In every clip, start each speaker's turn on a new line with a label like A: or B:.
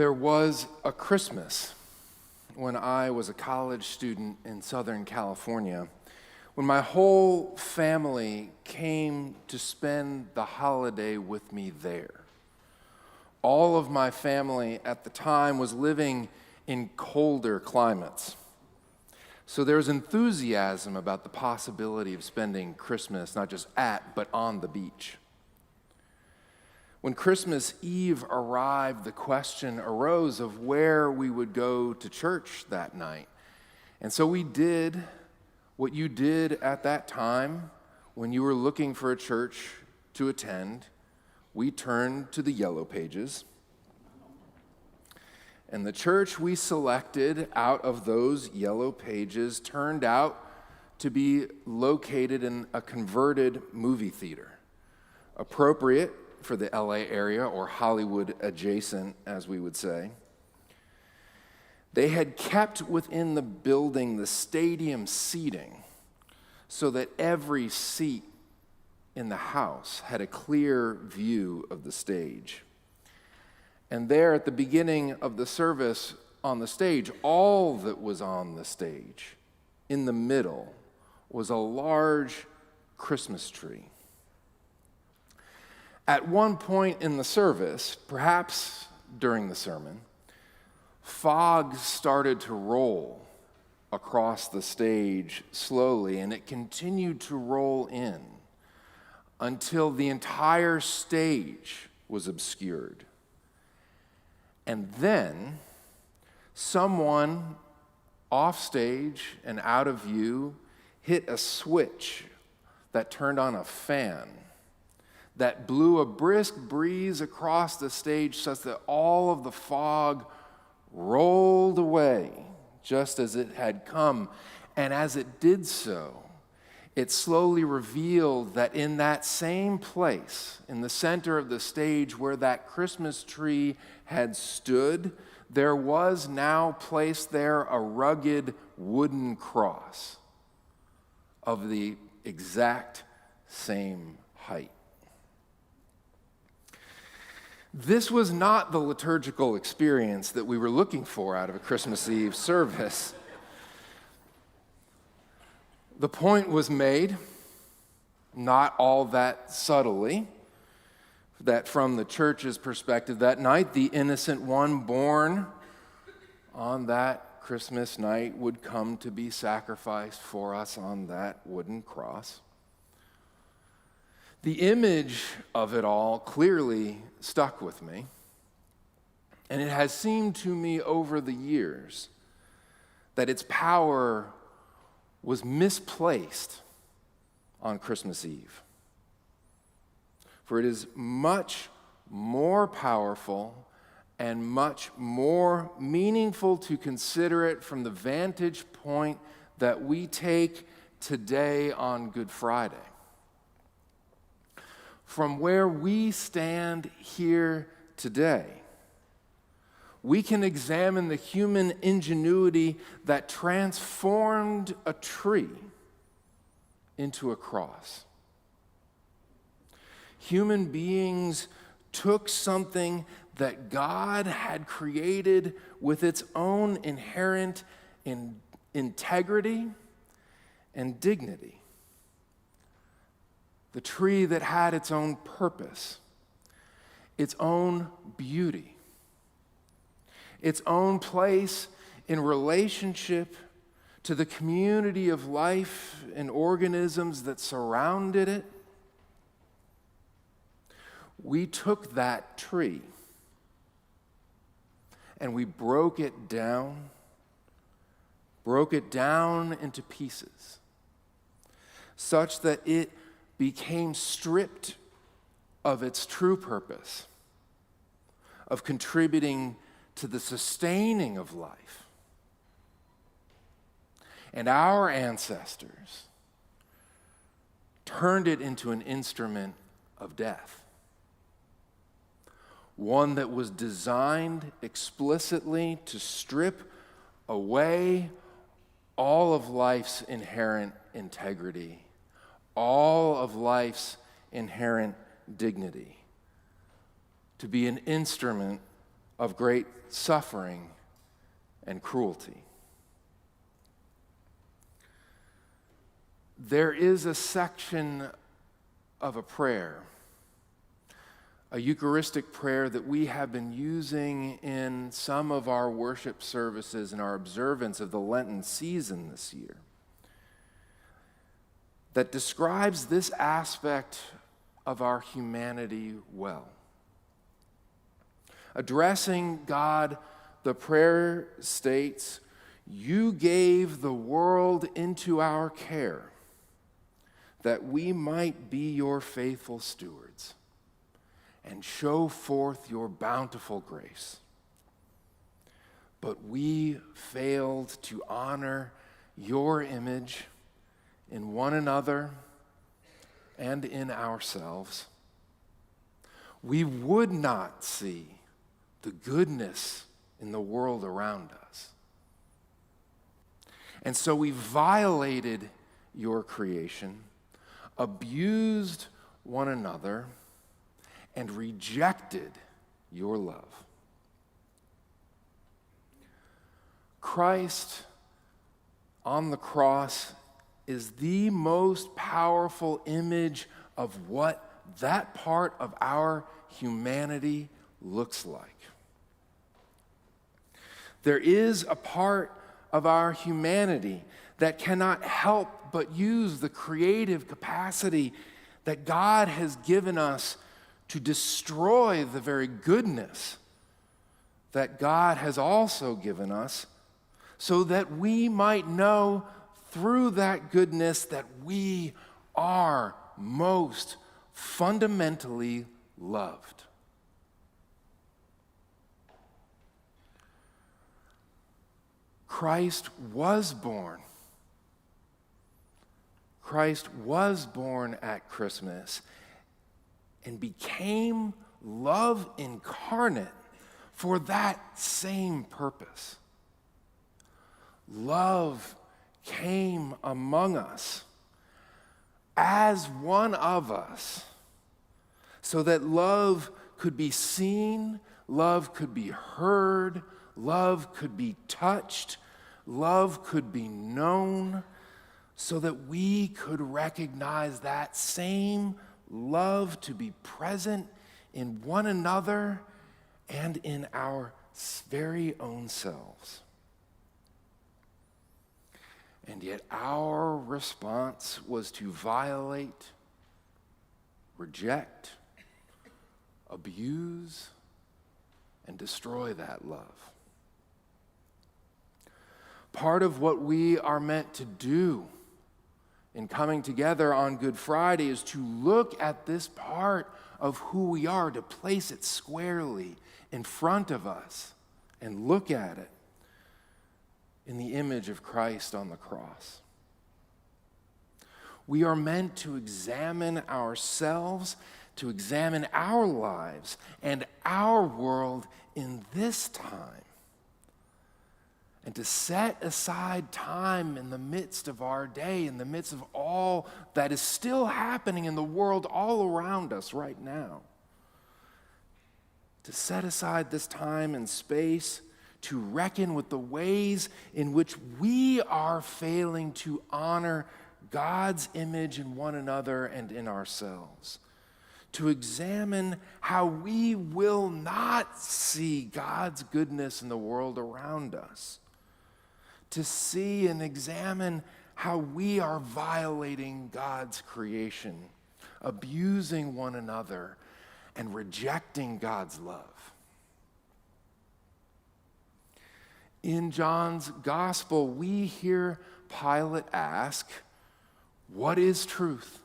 A: There was a Christmas when I was a college student in Southern California, when my whole family came to spend the holiday with me there. All of my family at the time was living in colder climates. So there was enthusiasm about the possibility of spending Christmas not just at, but on the beach. When Christmas Eve arrived, the question arose of where we would go to church that night. And so we did what you did at that time when you were looking for a church to attend. We turned to the yellow pages. And the church we selected out of those yellow pages turned out to be located in a converted movie theater, appropriate for the LA area, or Hollywood adjacent, as we would say. They had kept within the building the stadium seating so that every seat in the house had a clear view of the stage. And there at the beginning of the service on the stage, all that was on the stage in the middle was a large Christmas tree. At one point in the service, perhaps during the sermon, fog started to roll across the stage slowly, and it continued to roll in until the entire stage was obscured. And then someone off stage and out of view hit a switch that turned on a fan that blew a brisk breeze across the stage such that all of the fog rolled away just as it had come. And as it did so, it slowly revealed that in that same place, in the center of the stage where that Christmas tree had stood, there was now placed there a rugged wooden cross of the exact same height. This was not the liturgical experience that we were looking for out of a Christmas Eve service. The point was made, not all that subtly, that from the church's perspective that night, the innocent one born on that Christmas night would come to be sacrificed for us on that wooden cross. The image of it all clearly stuck with me, and it has seemed to me over the years that its power was misplaced on Christmas Eve. For it is much more powerful and much more meaningful to consider it from the vantage point that we take today on Good Friday. From where we stand here today, we can examine the human ingenuity that transformed a tree into a cross. Human beings took something that God had created with its own inherent integrity and dignity. The tree that had its own purpose, its own beauty, its own place in relationship to the community of life and organisms that surrounded it. We took that tree and we broke it down into pieces, such that it became stripped of its true purpose of contributing to the sustaining of life. And our ancestors turned it into an instrument of death, one that was designed explicitly to strip away all of life's inherent integrity, all of life's inherent dignity, to be an instrument of great suffering and cruelty. There is a section of a prayer, a Eucharistic prayer that we have been using in some of our worship services and our observance of the Lenten season this year, that describes this aspect of our humanity well. Addressing God, the prayer states, "You gave the world into our care, that we might be your faithful stewards and show forth your bountiful grace. But we failed to honor your image in one another and in ourselves. We would not see the goodness in the world around us. And so we violated your creation, abused one another, and rejected your love." Christ on the cross is the most powerful image of what that part of our humanity looks like. There is a part of our humanity that cannot help but use the creative capacity that God has given us to destroy the very goodness that God has also given us, so that we might know through that goodness that we are most fundamentally loved. Christ was born. Christ was born at Christmas and became love incarnate for that same purpose. Love came among us as one of us, so that love could be seen, love could be heard, love could be touched, love could be known, so that we could recognize that same love to be present in one another and in our very own selves. And yet our response was to violate, reject, abuse, and destroy that love. Part of what we are meant to do in coming together on Good Friday is to look at this part of who we are, to place it squarely in front of us and look at it in the image of Christ on the cross. We are meant to examine ourselves, to examine our lives and our world in this time, and to set aside time in the midst of our day, in the midst of all that is still happening in the world all around us right now. To set aside this time and space to reckon with the ways in which we are failing to honor God's image in one another and in ourselves. To examine how we will not see God's goodness in the world around us. To see and examine how we are violating God's creation, abusing one another, and rejecting God's love. In John's gospel, we hear Pilate ask, "What is truth?"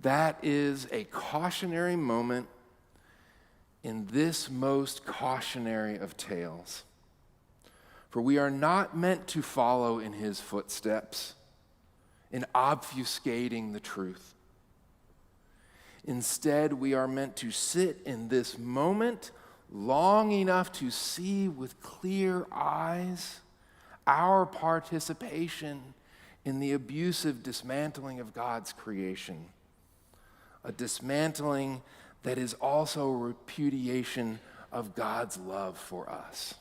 A: That is a cautionary moment in this most cautionary of tales. For we are not meant to follow in his footsteps in obfuscating the truth. Instead, we are meant to sit in this moment long enough to see with clear eyes our participation in the abusive dismantling of God's creation, a dismantling that is also a repudiation of God's love for us.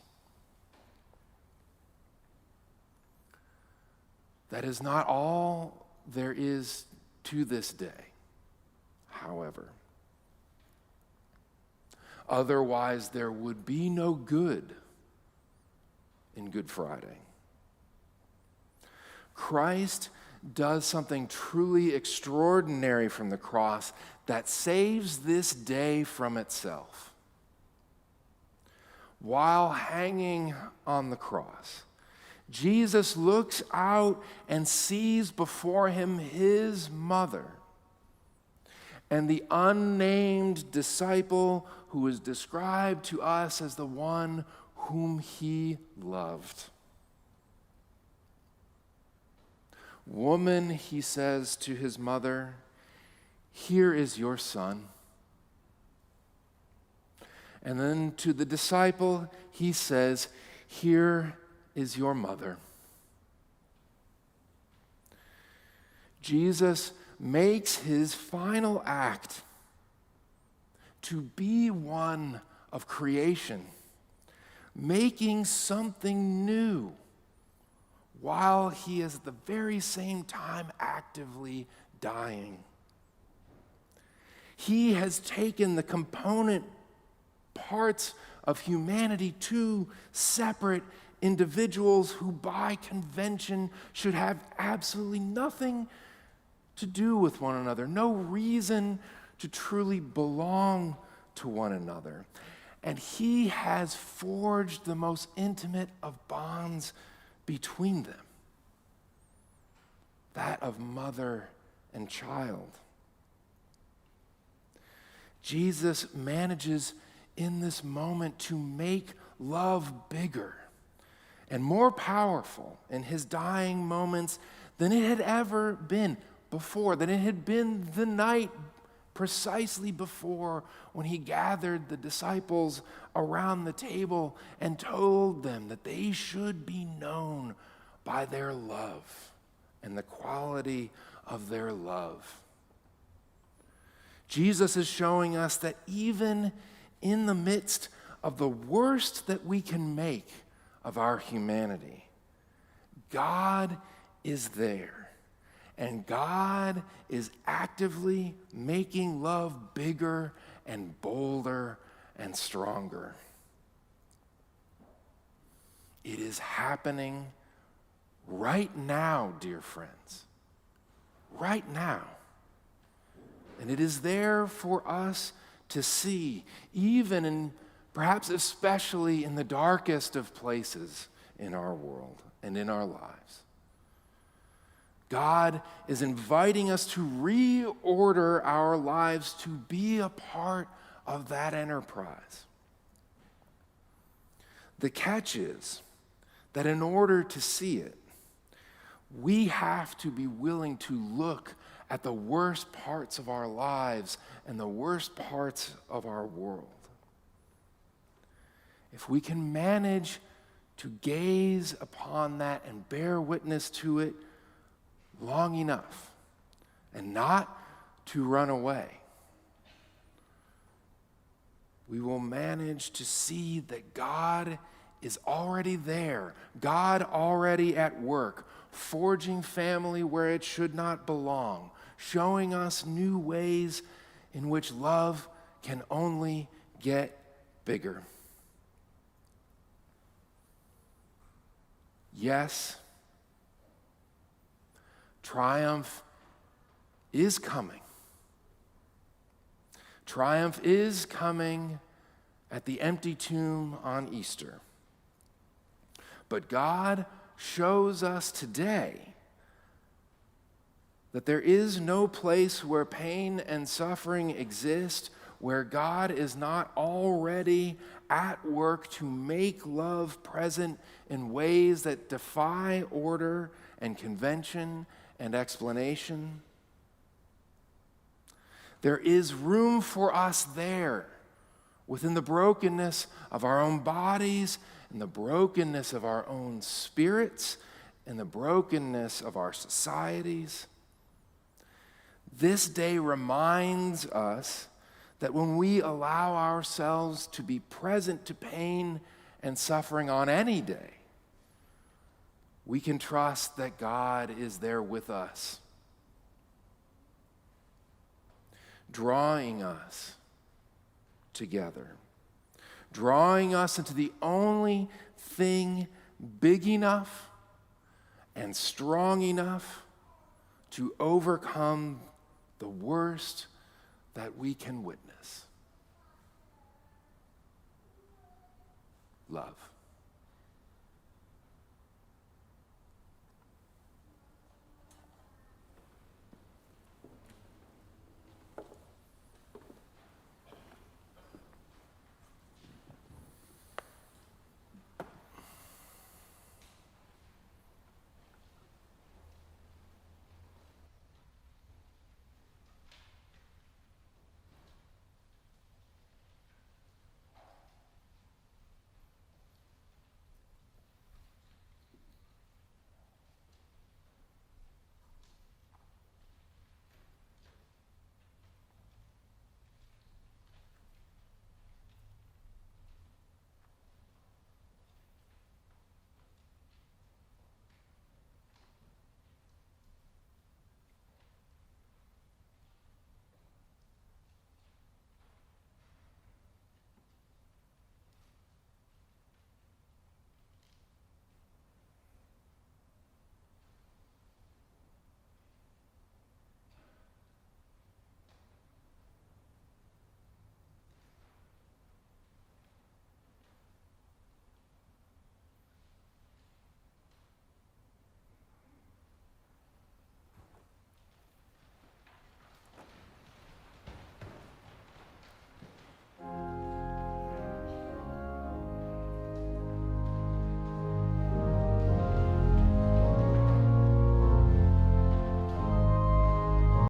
A: That is not all there is to this day, however. Otherwise, there would be no good in Good Friday. Christ does something truly extraordinary from the cross that saves this day from itself. While hanging on the cross, Jesus looks out and sees before him his mother and the unnamed disciple who is described to us as the one whom he loved. "Woman," he says to his mother, "here is your son." And then to the disciple, he says, "Here is your mother." Jesus makes his final act to be one of creation, making something new, while he is at the very same time actively dying. He has taken the component parts of humanity, two separate individuals who by convention should have absolutely nothing to do with one another, no reason to truly belong to one another. And he has forged the most intimate of bonds between them, that of mother and child. Jesus manages in this moment to make love bigger and more powerful in his dying moments than it had ever been before, than it had been the night precisely before when he gathered the disciples around the table and told them that they should be known by their love and the quality of their love. Jesus is showing us that even in the midst of the worst that we can make of our humanity, God is there. And God is actively making love bigger and bolder and stronger. It is happening right now, dear friends. Right now. And it is there for us to see, even and perhaps especially in the darkest of places in our world and in our lives. God is inviting us to reorder our lives to be a part of that enterprise. The catch is that in order to see it, we have to be willing to look at the worst parts of our lives and the worst parts of our world. If we can manage to gaze upon that and bear witness to it long enough and not to run away, we will manage to see that God is already there, God already at work, forging family where it should not belong, showing us new ways in which love can only get bigger. Yes, triumph is coming. Triumph is coming at the empty tomb on Easter. But God shows us today that there is no place where pain and suffering exist where God is not already at work to make love present in ways that defy order and convention and explanation. There is room for us there within the brokenness of our own bodies and the brokenness of our own spirits and the brokenness of our societies. This day reminds us that when we allow ourselves to be present to pain and suffering on any day, we can trust that God is there with us, drawing us together, drawing us into the only thing big enough and strong enough to overcome the worst that we can witness: love.